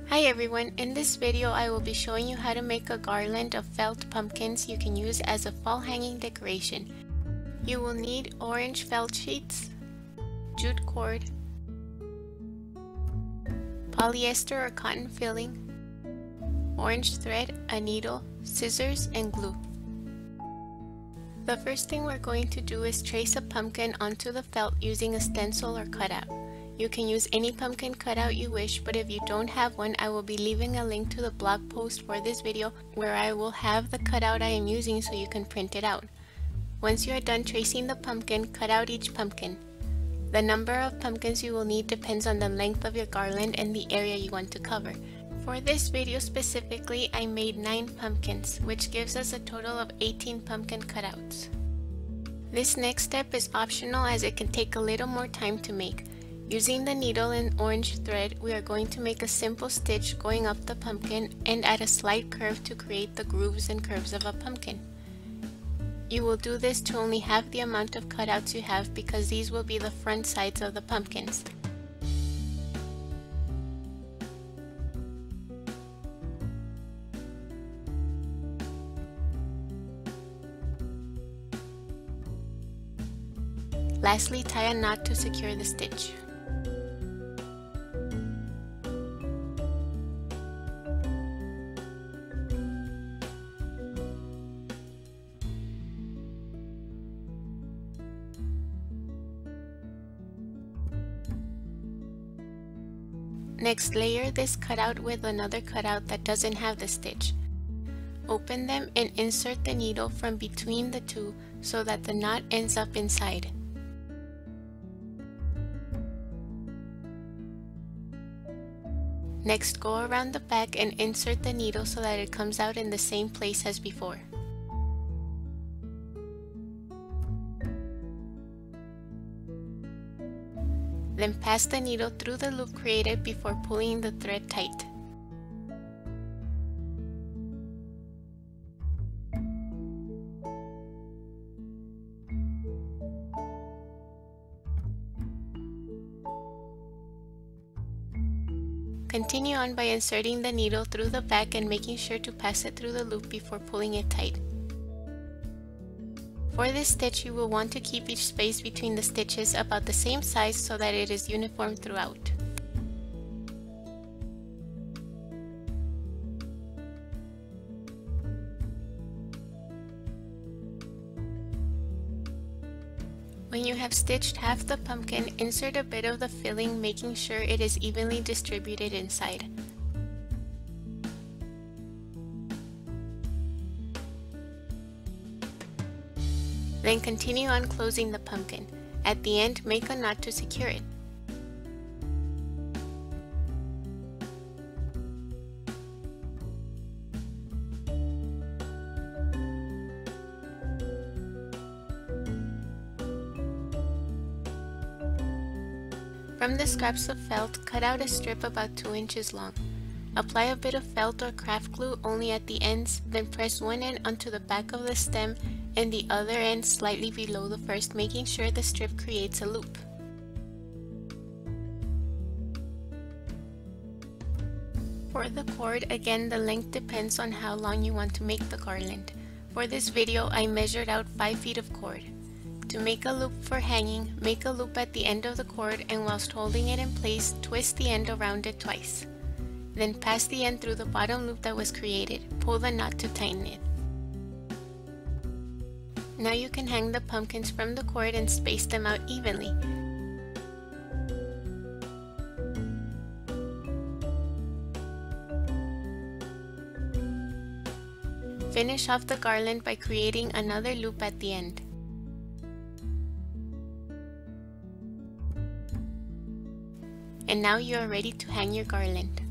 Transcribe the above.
Hi everyone, in this video I will be showing you how to make a garland of felt pumpkins you can use as a fall hanging decoration. You will need orange felt sheets, jute cord, polyester or cotton filling, orange thread, a needle, scissors, and glue. The first thing we're going to do is trace a pumpkin onto the felt using a stencil or cutout. You can use any pumpkin cutout you wish, but if you don't have one, I will be leaving a link to the blog post for this video where I will have the cutout I am using so you can print it out. Once you are done tracing the pumpkin, cut out each pumpkin. The number of pumpkins you will need depends on the length of your garland and the area you want to cover. For this video specifically, I made 9 pumpkins, which gives us a total of 18 pumpkin cutouts. This next step is optional as it can take a little more time to make. Using the needle and orange thread, we are going to make a simple stitch going up the pumpkin and add a slight curve to create the grooves and curves of a pumpkin. You will do this to only half the amount of cutouts you have because these will be the front sides of the pumpkins. Lastly, tie a knot to secure the stitch. Next, layer this cutout with another cutout that doesn't have the stitch. Open them and insert the needle from between the two so that the knot ends up inside. Next, go around the back and insert the needle so that it comes out in the same place as before. Then pass the needle through the loop created before pulling the thread tight. Continue on by inserting the needle through the back and making sure to pass it through the loop before pulling it tight. For this stitch, you will want to keep each space between the stitches about the same size so that it is uniform throughout. When you have stitched half the pumpkin, insert a bit of the filling, making sure it is evenly distributed inside. Then continue on closing the pumpkin. At the end, make a knot to secure it. From the scraps of felt, cut out a strip about 2 inches long. Apply a bit of felt or craft glue only at the ends, then press one end onto the back of the stem and the other end slightly below the first, making sure the strip creates a loop. For the cord, again the length depends on how long you want to make the garland. For this video, I measured out 5 feet of cord. To make a loop for hanging, make a loop at the end of the cord and whilst holding it in place, twist the end around it twice. Then pass the end through the bottom loop that was created. Pull the knot to tighten it. Now you can hang the pumpkins from the cord and space them out evenly. Finish off the garland by creating another loop at the end. And now you are ready to hang your garland.